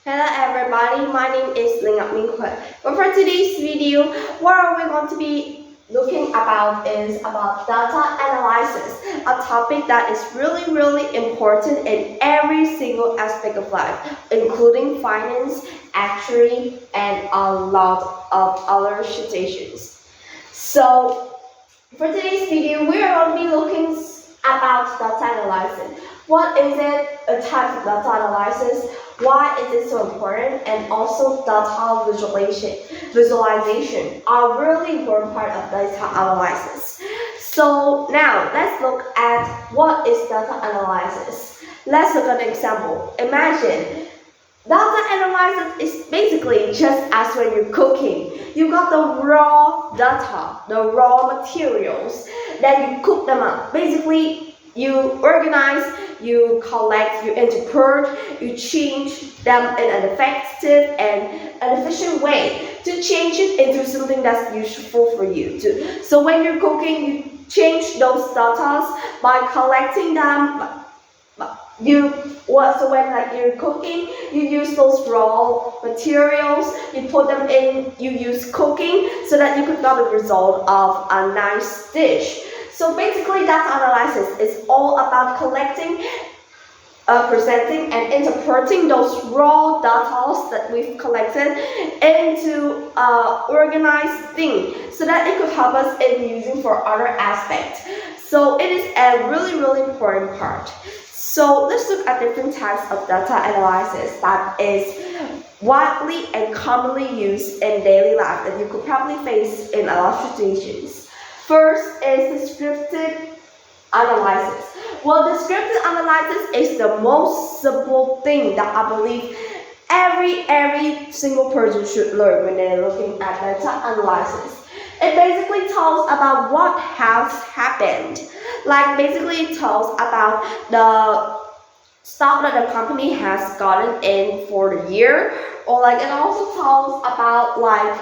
Hello everybody, my name is Ling Minhui. But for today's video, what are we going to be looking about is about data analysis, a topic that is really important in every single aspect of life, including finance, actuary, and a lot of other situations. So for today's video, we are going to be looking about data analysis. What is it, a type of data analysis? Why is it so important? And also data visualization are really important part of data analysis. So now let's look at what is data analysis. Let's look at an example. Imagine data analysis is basically just as when you're cooking. You got the raw data, the raw materials, then you cook them up. Basically, you organize, you collect, you interpret, you change them in an effective and an efficient way to change it into something that's useful for you too. So when you're cooking, you change those data by collecting them. So when you're cooking, you use those raw materials, you put them in, you use cooking so that you could get the result of a nice dish. So basically data analysis is all about collecting, presenting and interpreting those raw data that we've collected into organized thing so that it could help us in using for other aspects. So it is a really important part. So let's look at different types of data analysis that is widely and commonly used in daily life that you could probably face in a lot of situations. First is descriptive analysis. Well, descriptive analysis is the most simple thing that I believe every single person should learn when they're looking at data analysis. It basically tells about what has happened. Like basically it tells about the stock that the company has gotten in for the year, or like it also tells about like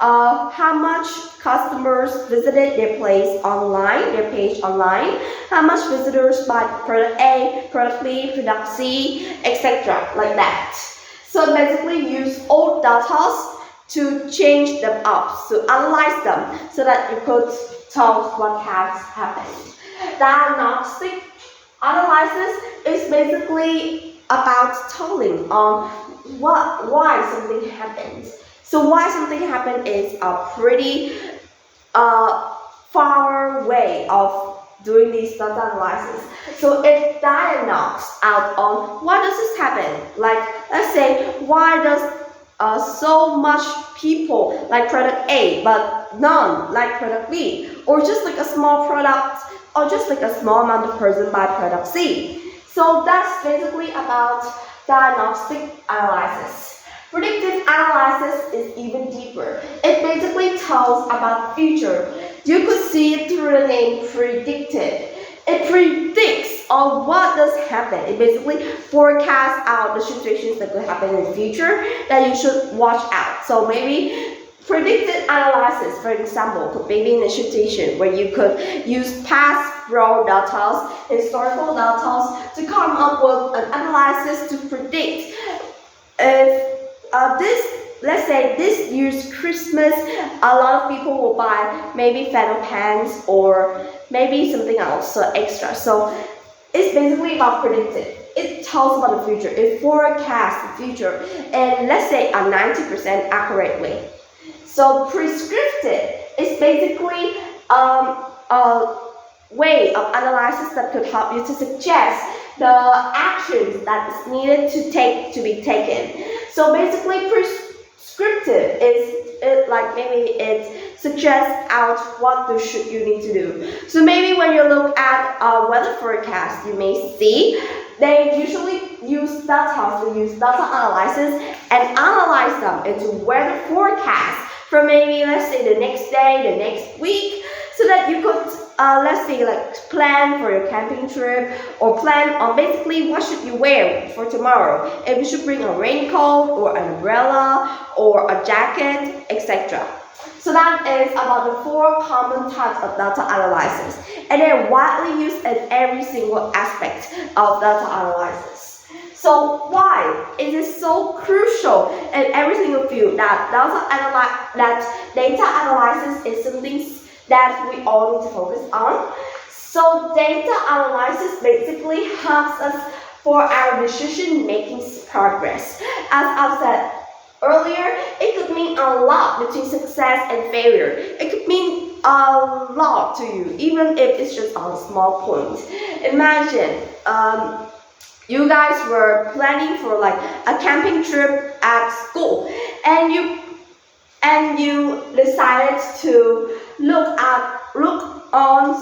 how much customers visited their place online, their page online, how much visitors buy product A, product B, product C, etc. like that. So basically use old data to change them up, to analyze them so that you could tell what has happened. Diagnostic analysis is basically about telling on why something happens. So why something happened is a pretty far way of doing this data analysis. So it diagnoses out on why does this happen? Like let's say why does so much people like product A but none like product B, or just like a small product, or just like a small amount of person buy product C. So that's basically about diagnostic analysis. Predictive analysis is even deeper. It basically tells about future. You could see it through the name predictive. It predicts on what does happen. It basically forecasts out the situations that could happen in the future that you should watch out. So maybe predictive analysis, for example, could be in a situation where you could use past raw data, historical data to come up with an analysis to predict if let's say this year's Christmas, a lot of people will buy maybe Phantom pants or maybe something else, so extra. So it's basically about predictive. It tells about the future. It forecasts the future, and let's say a 90% accurately. So prescriptive is basically a way of analysis that could help you to suggest the actions that is needed to be taken. So basically prescriptive is like maybe it suggests out what you need to do. So maybe when you look at a weather forecast, you may see they usually use data analysis and analyze them into weather forecasts for maybe let's say the next day, the next week, so that you could let's say like plan for your camping trip or plan on basically what should you wear for tomorrow. If you should bring a raincoat or an umbrella or a jacket, etc. So that is about the 4 common types of data analysis, and they're widely used in every single aspect of data analysis. So why is it so crucial in every single field that data analysis is something that we all need to focus on? So data analysis basically helps us for our decision making progress. As I've said earlier, it could mean a lot between success and failure. It could mean a lot to you, even if it's just on a small point. Imagine you guys were planning for like a camping trip at school, and you decided to look on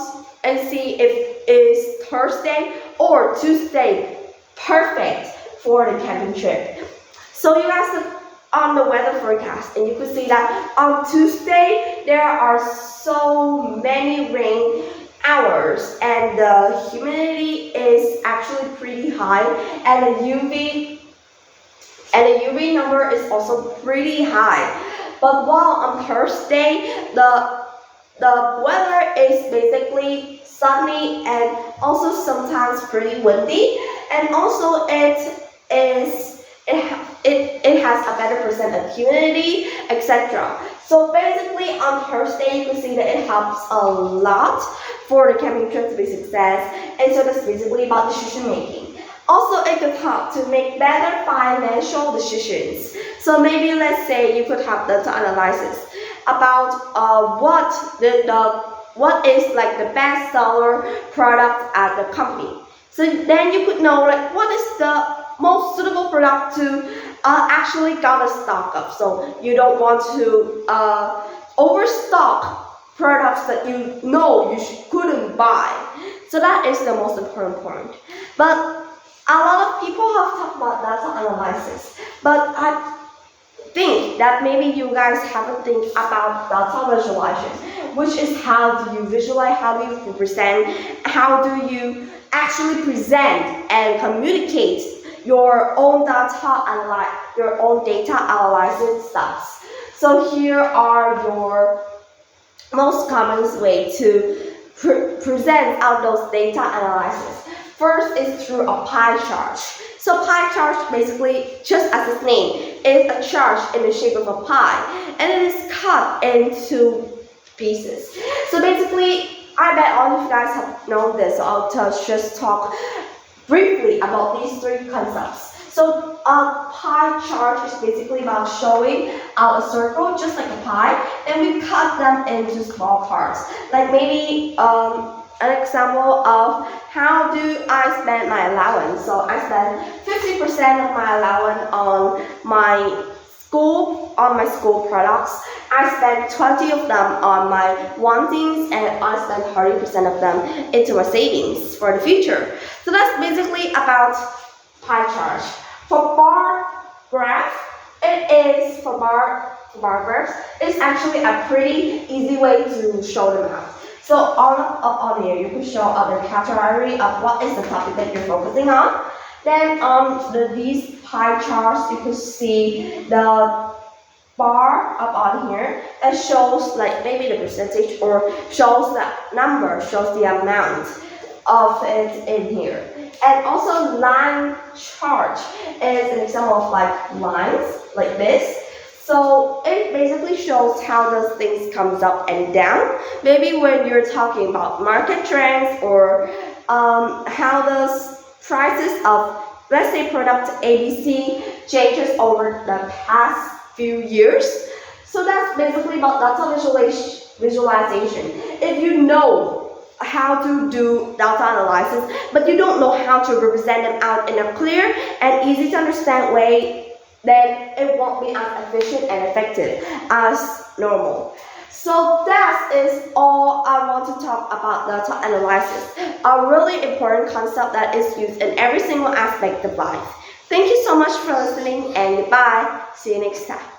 and see if it's Thursday or Tuesday perfect for the camping trip. So you guys look on the weather forecast and you could see that on Tuesday there are so many rain hours and the humidity is actually pretty high, and the UV number is also pretty high. But while on Thursday the weather is basically sunny and also sometimes pretty windy, and also it has a better percent of humidity, etc. So basically on Thursday you can see that it helps a lot for the camping trip to be a success, and so that's basically about decision making. Also, it could help to make better financial decisions. So maybe let's say you could have data analysis about what is like the best seller product at the company. So then you could know like what is the most suitable product to actually got a stock of. So you don't want to overstock products that you know you couldn't buy. So that is the most important point. But a lot of people have talked about data analysis, but I think that maybe you guys haven't think about data visualization, which is how do you visualize, how do you represent, how do you actually present and communicate your own data analysis stuff. So here are your most common way to present out those data analysis. First is through a pie chart. So pie chart basically, just as its name, is a chart in the shape of a pie, and it is cut into pieces. So basically, I bet all of you guys have known this, so I'll just talk briefly about these three concepts. So a pie chart is basically about showing out a circle just like a pie, and we cut them into small parts. Like maybe an example of how do I spend my allowance. So I spend 50% of my allowance on my school products. I spend 20 of them on my wantings, and I spend 30% of them into my savings for the future. So that's basically about pie chart. For bar graphs, it's actually a pretty easy way to show them out. So on here, you can show the category of what is the topic that you're focusing on. Then on these pie charts, you can see the bar up on here that shows like maybe the percentage or shows the number, shows the amount of it in here. And also line chart is an example of like lines like this. So it basically shows how those things comes up and down. Maybe when you're talking about market trends or how those prices of, let's say, product ABC changes over the past few years. So that's basically about data visualization. If you know how to do data analysis, but you don't know how to represent them out in a clear and easy to understand way, then it won't be as efficient and effective as normal. So that is all I want to talk about data analysis, a really important concept that is used in every single aspect of life. Thank you so much for listening, and goodbye. See you next time.